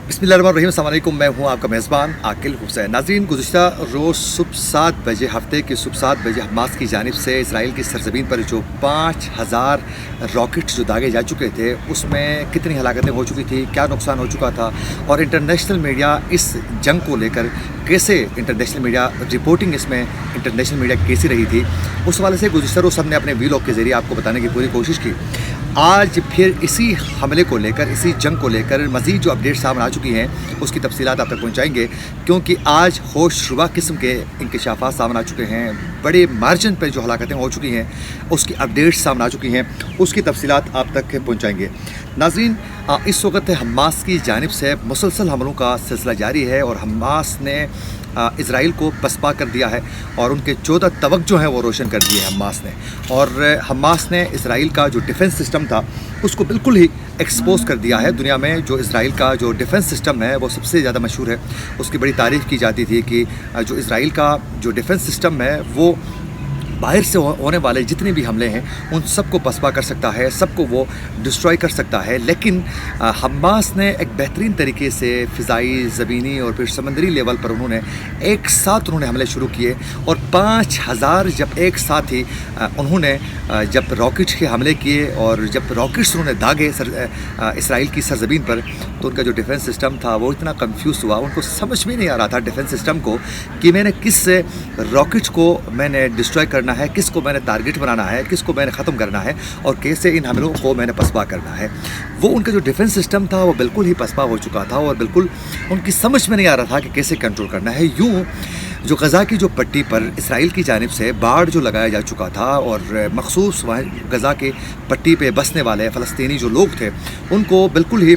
बिस्मिल्लाहिर्रहमानिर्रहीम। अस्सलाम वालेकुम। मैं हूं आपका मेज़बान आकिल हुसैन। नाज़रीन, गुज़िश्ता रोज़ सुबह 7 बजे, हफ्ते की सुबह 7 बजे हमास की जानिब से इसराइल की सरज़मीन पर जो 5000 रॉकेट्स जो दागे जा चुके थे, उसमें कितनी हलाकतें हो चुकी थी, क्या नुकसान हो चुका था और इंटरनेशनल मीडिया इस जंग को लेकर कैसे इंटरनेशनल मीडिया रिपोर्टिंग इसमें इंटरनेशनल मीडिया कैसी रही थी, उस हवाले से गुज़िश्ता रोज़ हमने अपने वीलॉग के ज़रिए आपको बताने की पूरी कोशिश की। आज फिर इसी हमले को लेकर, इसी जंग को लेकर मज़ीद जो अपडेट सामने आ चुकी हैं, उसकी तफसीलात आप तक पहुँचाएँगे, क्योंकि आज होशरुबा किस्म के इंकशाफात सामने आ चुके हैं। बड़े मार्जिन पर जो हलाकतें हो चुकी हैं, उसकी अपडेट्स सामने आ चुकी हैं, उसकी तफसीलात आप तक पहुँचाएँगे। नाज़रीन, इस वक्त हमास की जानिब से मुसलसल हमलों का सिलसिला जारी है और हमास ने इसराइल को पसपा कर दिया है और उनके 14 तवक जो हैं वो रोशन कर दिए हमास ने। और हमास ने इसराइल का जो डिफेंस सिस्टम था उसको बिल्कुल ही एक्सपोज कर दिया है। दुनिया में जो इसराइल का जो डिफेंस सिस्टम है वो सबसे ज़्यादा मशहूर है। उसकी बड़ी तारीफ़ की जाती थी कि जो इसराइल का जो डिफेंस सिस्टम है वो बाहर से होने वाले जितने भी हमले हैं उन सबको पसपा कर सकता है, सबको वो डिस्ट्रॉय कर सकता है। लेकिन हमास ने एक बेहतरीन तरीके से फ़िज़ाई, ज़मीनी और फिर समंदरी लेवल पर उन्होंने एक साथ हमले शुरू किए और 5000 जब एक साथ ही उन्होंने जब रॉकेट्स के हमले किए और जब रॉकेट्स उन्होंने दागे इसराइल की सरज़मीन पर, तो उनका जो डिफेंस सिस्टम था वो इतना कंफ्यूज हुआ, उनको समझ में नहीं आ रहा था डिफेंस सिस्टम को कि मैंने किस रॉकेट्स को मैंने डिस्ट्रॉय करना है, किसको मैंने टारगेट बनाना है, किसको मैंने ख़त्म करना है और कैसे इन हमलों को मैंने पसपा करना है। वो उनका जो डिफेंस सिस्टम था वो बिल्कुल ही पसपा हो चुका था और बिल्कुल उनकी समझ में नहीं आ रहा था कि कैसे कंट्रोल करना है। यूँ जो गज़ा की जो पट्टी पर इसराइल की जानिब से बाड़ जो लगाया जा चुका था और मखसूस वहाँ गज़ा के पट्टी पे बसने वाले फ़लस्तीनी जो लोग थे उनको बिल्कुल ही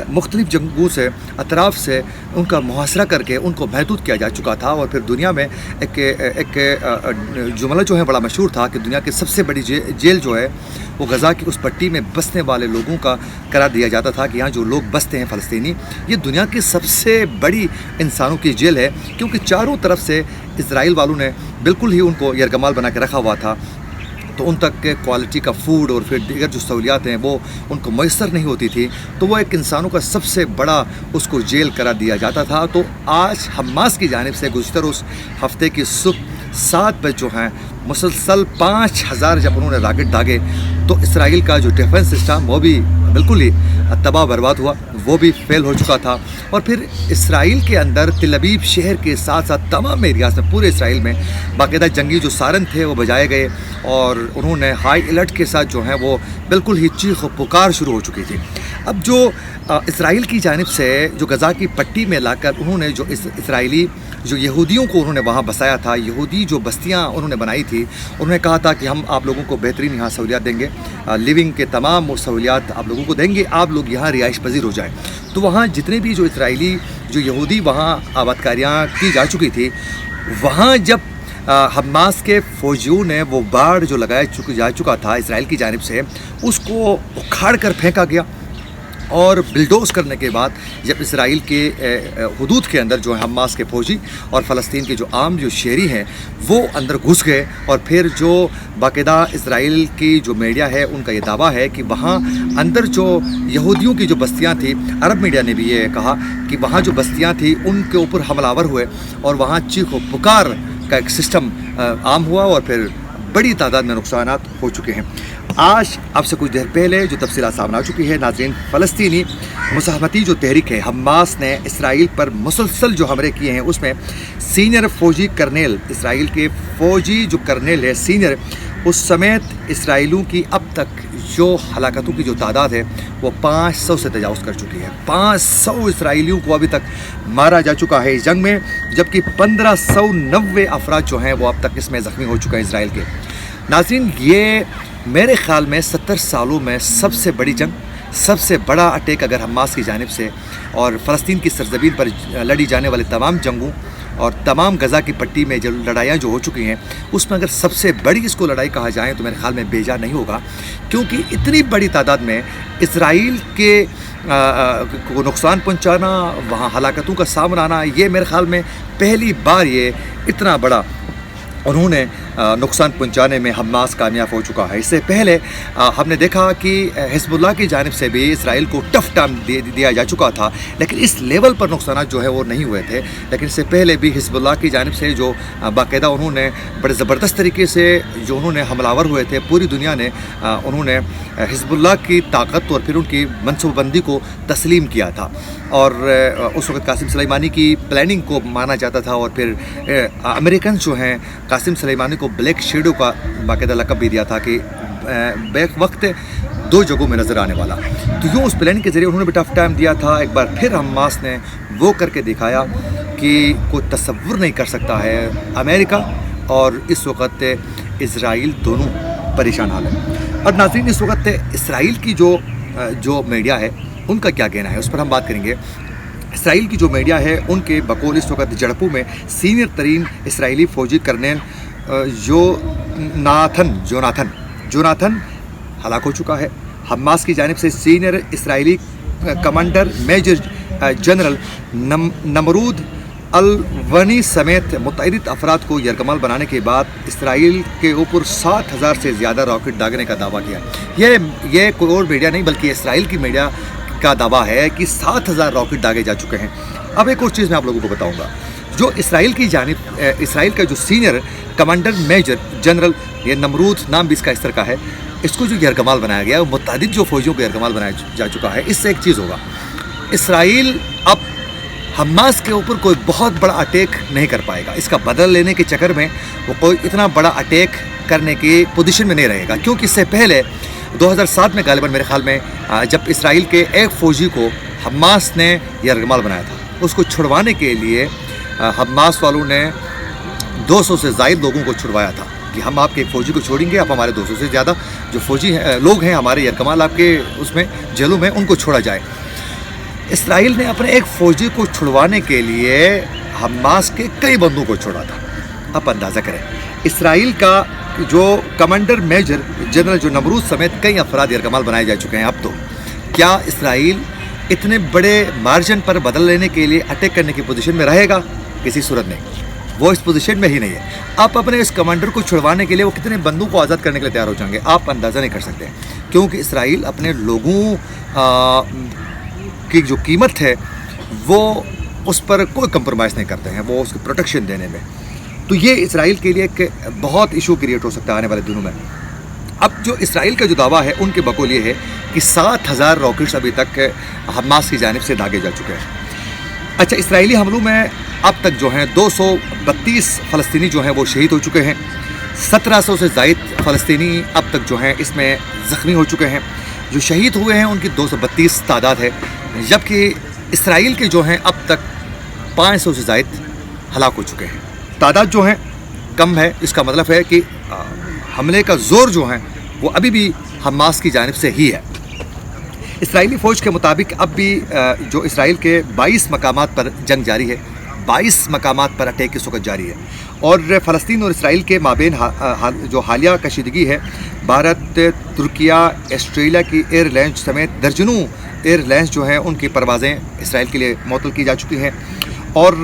मुख्तलिफ़ जंगों से, अतराफ़ से उनका मुहासरा करके उनको महदूद किया जा चुका था। और फिर दुनिया में एक जुमला जो है बड़ा मशहूर था कि दुनिया की सबसे बड़ी जेल जो है वो गज़ा की उस पट्टी में बसने वाले लोगों का करार दिया जाता था कि यहाँ जो लोग बसते हैं फ़लस्तीनी, ये दुनिया की सबसे बड़ी इंसानों की जेल है, क्योंकि चारों तरफ से इजराइल वालों ने बिल्कुल ही उनको यरगमाल बना के रखा हुआ था। तो उन तक के क्वालिटी का फ़ूड और फिर दीगर जो सहूलियात हैं वो उनको मैसर नहीं होती थी, तो वो एक इंसानों का सबसे बड़ा उसको जेल करार दिया जाता था। तो आज हमास की जानिब से गुज़िश्ता उस हफ़्ते की सुबह 7 बजे जो हैं मुसलसल 5000 जब उन्होंने रॉकेट दागे, तो इसराइल का जो डिफेंस सिस्टम वो भी बिल्कुल ही तबाह बर्बाद हुआ, वो भी फेल हो चुका था। और फिर इसराइल के अंदर तिल अबीब शहर के साथ साथ तमाम एरियाज़ में, पूरे इसराइल में बाकायदा जंगी जो सारन थे वो बजाए गए और उन्होंने हाई अलर्ट के साथ जो है वो बिल्कुल ही चीख पुकार शुरू हो चुकी थी। अब जो इसराइल की जानिब से जो गज़ा की पट्टी में लाकर उन्होंने जो इसराइली जो यहूदियों को उन्होंने वहाँ बसाया था, यहूदी जो बस्तियाँ उन्होंने बनाई थी, उन्होंने कहा था कि हम आप लोगों को बेहतरीन यहाँ सहूलियात देंगे, लिविंग के तमाम वो सहूलियात आप लोगों को देंगे, आप लोग यहाँ रिहाइश पजीर हो जाएँ। तो वहाँ जितने भी जो इसराइली जो यहूदी वहाँ आबादकारियाँ की जा चुकी थी, वहाँ जब हमास के फ़ौजियों ने वो बाड़ जो जा चुका था इसराइल की जानिब से, उसको उखाड़ कर फेंका गया और बिल्डोज करने के बाद जब इसराइल के हुदूद के अंदर जो है हमास के फ़ौजी और फ़लस्तीन के जो आम जो शहरी हैं वो अंदर घुस गए। और फिर जो बाकायदा इसराइल की जो मीडिया है उनका ये दावा है कि वहाँ अंदर जो यहूदियों की जो बस्तियाँ थी, अरब मीडिया ने भी ये कहा कि वहाँ जो बस्तियाँ थी उनके ऊपर हमलावर हुए और वहाँ चीख पुकार का एक सिस्टम आम हुआ और फिर बड़ी तादाद में नुकसानात हो चुके हैं। आज आपसे कुछ देर पहले जो तफसीलात सामने आ चुकी है नाज़रीन, फ़लस्तीनी मुज़ाहमती जो तहरीक है हमास ने इसराइल पर मुसलसल जो हमले किए हैं उसमें सीनियर फ़ौजी कर्नेल, इसराइल के फ़ौजी जो कर्नेल है सीनियर, उस समेत इसराइलियों की अब तक जो हलाकतों की जो तादाद है वो 500 से तजावज़ कर चुकी है। 500 इसराइलियों को अभी तक मारा जा चुका है इस जंग में, जबकि 1590 अफराद जो हैं वो अब तक इसमें ज़ख्मी हो चुके हैं इसराइल के। नाज़रीन, ये मेरे ख़्याल में 70 सालों में सबसे बड़ी जंग, सबसे बड़ा अटैक अगर हमास की जानिब से और फ़लस्तीन की सरज़मीन पर लड़ी जाने वाले तमाम जंगों और तमाम गज़ा की पट्टी में जो लड़ाइयाँ जो हो चुकी हैं उसमें अगर सबसे बड़ी इसको लड़ाई कहा जाए तो मेरे ख़्याल में बेजा नहीं होगा, क्योंकि इतनी बड़ी तादाद में इसराइल के को नुकसान पहुँचाना, वहाँ हलाकतों का सामना आना, ये मेरे ख़्याल में पहली बार ये इतना बड़ा उन्होंने नुकसान पहुंचाने में हमास कामयाब हो चुका है। इससे पहले हमने देखा कि हिजबुल्लाह की जानिब से भी इसराइल को टफ टाइम दिया जा चुका था, लेकिन इस लेवल पर नुकसान जो है वो नहीं हुए थे। लेकिन इससे पहले भी हिजबुल्लाह की जानिब से जो बाकायदा उन्होंने बड़े ज़बरदस्त तरीके से जो उन्होंने हमलावर हुए थे, पूरी दुनिया ने उन्होंने हिजबुल्लाह की ताकत और फिर उनकी मनसूबाबंदी को तस्लीम किया था। और उस वक्त कासिम सुलेमानी की प्लानिंग को माना जाता था, और फिर अमेरिकन जो हैं कासिम सुलेमानी को ब्लैक शेडो का बाकायदा लक़ब भी दिया था कि बैक वक्त दो जगहों में नज़र आने वाला। तो यूँ उस प्लानिंग के ज़रिए उन्होंने भी टफ टाइम दिया था। एक बार फिर हमास ने वो करके दिखाया कि कोई तसव्वुर नहीं कर सकता है। अमेरिका और इस वक्त इसराइल दोनों परेशान हाल है। और नाज़रीन, इस वक्त इसराइल की जो मीडिया है उनका क्या कहना है, उस पर हम बात करेंगे। इसराइल की जो मीडिया है उनके बकौल इस वक्त झड़पों में सीनियर तरीन इसराइली फ़ौजी कर्नेल जोनाथन हलाक हो चुका है। हमास की जानिब से senior Israeli commander major general Nimrod Aloni समेत मुतअद्दिद अफराद को यरगमाल बनाने के बाद इसराइल के ऊपर 7,000 से ज़्यादा रॉकेट दागने का दावा किया। ये कोई और मीडिया नहीं बल्कि इसराइल की मीडिया का दावा है कि 7,000 रॉकेट दागे जा चुके हैं। अब एक और चीज़ मैं आप लोगों को बताऊंगा। जो इसराइल की जानिब इसराइल का जो सीनियर कमांडर मेजर जनरल, ये नमरूद नाम भी इसका इस तरह का है, इसको जो यरगमाल बनाया गया है, मुतअद्दिद जो फ़ौजियों को यरगमाल बनाया जा चुका है। इससे एक चीज़ होगा, इसराइल अब हमास के ऊपर कोई बहुत बड़ा अटैक नहीं कर पाएगा। इसका बदल लेने के चक्कर में वो कोई इतना बड़ा अटैक करने की पोजीशन में नहीं रहेगा, क्योंकि इससे पहले 2007 में गालिबन मेरे ख्याल में जब इसराइल के एक फ़ौजी को हमास ने यरगमाल बनाया था, उसको छुड़वाने के लिए हमास वालों ने 200 से ज़ायद लोगों को छुड़वाया था कि हम आपके एक फ़ौजी को छोड़ेंगे, आप हमारे 200 से ज़्यादा जो फ़ौजी लोग हैं हमारे यरगमाल आपके उसमें जेलों में, उनको छोड़ा जाए। इसराइल ने अपने एक फ़ौजी को छुड़वाने के लिए हमास के कई बंदों को छोड़ा था। आप अंदाज़ा करें, इसराइल का जो कमांडर मेजर जनरल जो नमरूद समेत कई अफराद यरगमाल बनाए जा चुके हैं। अब तो क्या इसराइल इतने बड़े मार्जिन पर बदल लेने के लिए अटैक करने की पोजीशन में रहेगा? किसी सूरत नहीं, वो इस पोजीशन में ही नहीं है। आप अपने इस कमांडर को छुड़वाने के लिए वो कितने बंदों को आज़ाद करने के लिए तैयार हो जाएंगे, आप अंदाज़ा नहीं कर सकते, क्योंकि इसराइल अपने लोगों की जो कीमत है वो उस पर कोई कंप्रोमाइज़ नहीं करते हैं, वो उसकी प्रोटेक्शन देने में। तो ये इसराइल के लिए एक बहुत इशू क्रिएट हो सकता है आने वाले दिनों में। अब जो इसराइल का जो दावा है उनके बकौल ये है कि 7,000 रॉकेट्स अभी तक हमास की जानिब से दागे जा चुके हैं। अच्छा, इसराइली हमलों में अब तक जो हैं 232 फ़लस्तीनी जो हैं वो शहीद हो चुके हैं। 1700 से ज़ायद फ़लस्तीनी अब तक जो हैं इसमें ज़ख्मी हो चुके हैं। जो शहीद हुए हैं उनकी 232 तादाद है, जबकि इसराइल के जो हैं अब तक 500 से ज़ायद हलाक हो चुके हैं। तादाद जो है कम है, इसका मतलब है कि हमले का ज़ोर जो है वो अभी भी हमास की जानिब से ही है। इसराइली फ़ौज के मुताबिक अब भी जो इसराइल के 22 मकामात पर जंग जारी है, 22 मकामात पर अटैक इस वक्त जारी है। और फ़लस्तीन और इसराइल के माबेन जो हालिया कशीदगी है, भारत, तुर्किया, ऑस्ट्रेलिया की एयरलाइंस समेत दर्जनों एयरलाइंस जो हैं उनकी परवाज़ें इसराइल के लिए मुअत्तल की जा चुकी हैं। और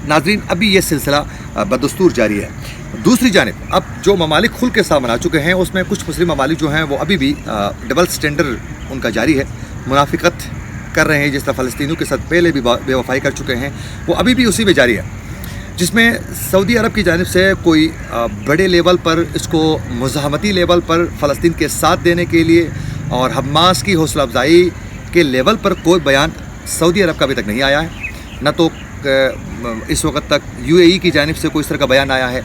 नाज़रीन, अभी ये सिलसिला बदस्तूर जारी है। दूसरी जानिब अब जो ममालिक खुल के सामने आ चुके हैं उसमें कुछ मुस्लिम ममालिक जो हैं वो अभी भी डबल स्टैंडर्ड उनका जारी है, मुनाफिकत कर रहे हैं। जिस तरह फ़लस्तीनियों के साथ पहले भी बेवफाई कर चुके हैं, वो अभी भी उसी में जारी है, जिसमें सऊदी अरब की जानिब से कोई बड़े लेवल पर इसको मुज़ाहमती लेवल पर फ़लस्तीन के साथ देने के लिए और हमास की हौसला अफजाई के लेवल पर कोई बयान सऊदी अरब का अभी तक नहीं आया है। न तो इस वक्त तक UAE की जानिब से कोई इस तरह का बयान आया है।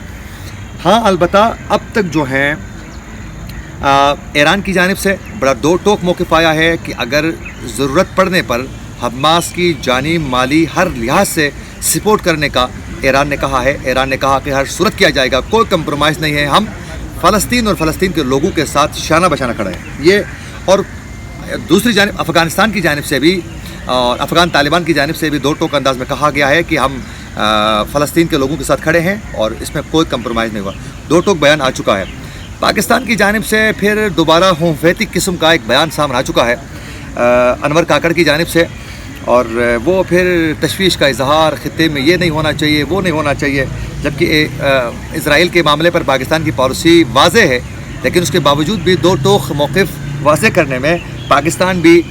हाँ, अलबत्ता अब तक जो है ईरान की जानिब से बड़ा दो टोक मौक़िफ़ आया है कि अगर ज़रूरत पड़ने पर हमास की जानी माली हर लिहाज से सपोर्ट करने का ईरान ने कहा है। ईरान ने कहा कि हर सूरत किया जाएगा, कोई कंप्रोमाइज़ नहीं है, हम फ़लस्तीन और फ़लस्तीन के लोगों के साथ शाना बशाना खड़े हैं। ये और दूसरी जानिब अफ़गानिस्तान की जानिब से भी और अफ़गान तालिबान की जानिब से भी दो टोक अंदाज में कहा गया है कि हम फ़लस्तीन के लोगों के साथ खड़े हैं और इसमें कोई कंप्रोमाइज़ नहीं हुआ। दो टोक बयान आ चुका है। पाकिस्तान की जानिब से फिर दोबारा होम्योपैथिक किस्म का एक बयान सामने आ चुका है अनवर काकड़ की जानिब से, اور وہ پھر تشویش کا اظہار خطے میں یہ نہیں ہونا چاہیے وہ نہیں ہونا چاہیے، جبکہ اسرائیل کے معاملے پر پاکستان کی پالیسی واضح ہے، لیکن اس کے باوجود بھی دو ٹوک موقف واضح کرنے میں پاکستان بھی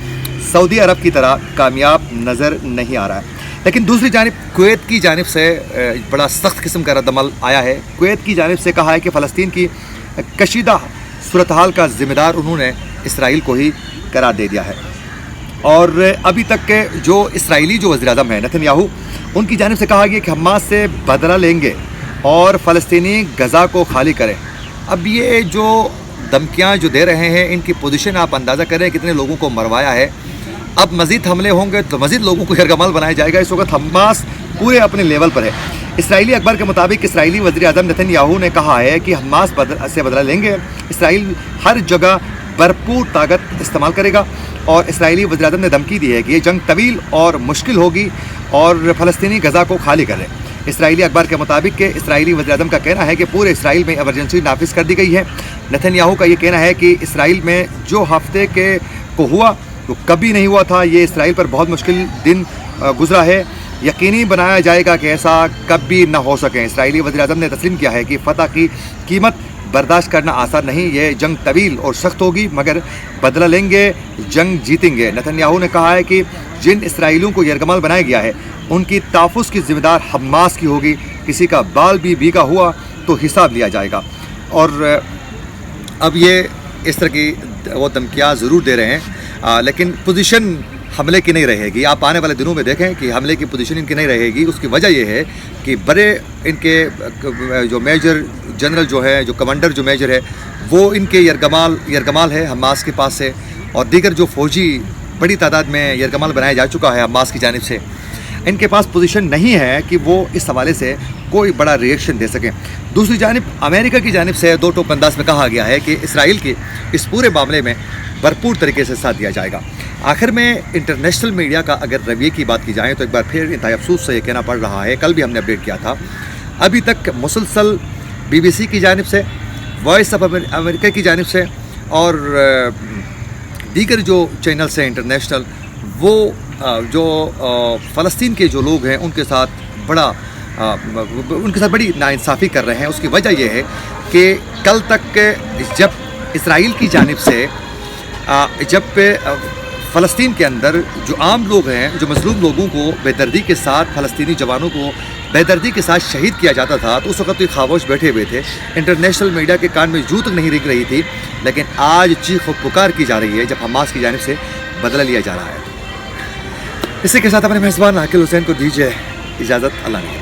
سعودی عرب کی طرح کامیاب نظر نہیں آ رہا ہے۔ لیکن دوسری جانب کویت کی جانب سے بڑا سخت قسم کا رد عمل آیا ہے۔ کویت کی جانب سے کہا ہے کہ فلسطین کی کشیدہ صورتحال کا ذمہ دار انہوں نے اسرائیل کو ہی قرار دے دیا ہے، اور ابھی تک کے جو اسرائیلی وزیر اعظم ہیں نتن یاہو، ان کی جانب سے کہا گیا کہ حماس سے بدلہ لیں گے اور فلسطینی غزہ کو خالی کریں۔ اب یہ جو دھمکیاں جو دے رہے ہیں، ان کی پوزیشن آپ اندازہ کریں کتنے لوگوں کو مروایا ہے۔ اب مزید حملے ہوں گے تو مزید لوگوں کو یرغمال بنایا جائے گا۔ اس وقت حماس پورے اپنے لیول پر ہے۔ اسرائیلی اخبار کے مطابق اسرائیلی وزیر اعظم نتن یاہو نے کہا ہے کہ حماس سے بدلہ لیں گے، اسرائیل ہر جگہ بھرپور طاقت استعمال کرے گا، اور اسرائیلی وزیر اعظم نے دھمکی دی ہے کہ یہ جنگ طویل اور مشکل ہوگی اور فلسطینی غزہ کو خالی کرے۔ اسرائیلی اخبار کے مطابق کہ اسرائیلی وزیر اعظم کا کہنا ہے کہ پورے اسرائیل میں ایمرجنسی نافذ کر دی گئی ہے۔ نتن یاہو کا یہ کہنا ہے کہ اسرائیل میں جو ہفتے کو ہوا تو کبھی نہیں ہوا تھا، یہ اسرائیل پر بہت مشکل دن گزرا ہے، یقینی بنایا جائے گا کہ ایسا کبھی نہ ہو سکے۔ اسرائیلی وزیر اعظم نے تسلیم کیا ہے کہ فتح کی قیمت برداشت کرنا آسان نہیں، یہ جنگ طویل اور سخت ہوگی، مگر بدلہ لیں گے، جنگ جیتیں گے۔ نتن یاہو نے کہا ہے کہ جن اسرائیلیوں کو یرغمال بنایا گیا ہے ان کی تحفظ کی ذمہ دار حماس کی ہوگی، کسی کا بال بھی بھیگا ہوا تو حساب لیا جائے گا۔ اور اب یہ اس طرح کی وہ دھمکیاں ضرور دے رہے ہیں، لیکن پوزیشن حملے کی نہیں رہے گی۔ آپ آنے والے دنوں میں دیکھیں کہ حملے کی پوزیشن ان کی نہیں رہے گی۔ اس کی وجہ یہ ہے کہ بڑے ان کے جو میجر جنرل جو ہے، جو کمانڈر جو میجر ہے، وہ ان کے یرغمال ہے حماس کے پاس سے، اور دیگر جو فوجی بڑی تعداد میں یرغمال بنایا جا چکا ہے حماس کی جانب سے، ان کے پاس پوزیشن نہیں ہے کہ وہ اس حوالے سے کوئی بڑا ریئیکشن دے سکیں۔ دوسری جانب امریکہ کی جانب سے دو ٹوک انداز میں کہا گیا ہے کہ اسرائیل کے اس پورے معاملے میں بھرپور طریقے سے ساتھ دیا جائے گا۔ آخر میں انٹرنیشنل میڈیا کا اگر رویے کی بات کی جائے تو ایک بار پھر انتہائی افسوس سے یہ کہنا پڑ رہا ہے، کل بھی ہم نے اپڈیٹ کیا تھا، ابھی تک مسلسل BBC کی جانب سے، وائس آف امریکہ کی جانب سے، اور دیگر جو چینلز ہیں انٹرنیشنل، وہ جو فلسطین کے جو لوگ ہیں ان کے ساتھ بڑی ناانصافی کر رہے ہیں۔ اس کی وجہ یہ ہے کہ کل تک جب اسرائیل کی جانب سے جب فلسطین کے اندر جو عام لوگ ہیں، جو مظلوم لوگوں کو بے دردی کے ساتھ، فلسطینی جوانوں کو بے دردی کے ساتھ شہید کیا جاتا تھا، تو اس وقت یہ خاموش بیٹھے ہوئے تھے، انٹرنیشنل میڈیا کے کان میں جوں تک نہیں رنگ رہی تھی، لیکن آج چیخ و پکار کی جا رہی ہے جب حماس کی جانب سے بدلہ لیا جا رہا ہے۔ اسی کے ساتھ اپنے میزبان عاقل حسین کو دیجیے اجازت، اللہ نے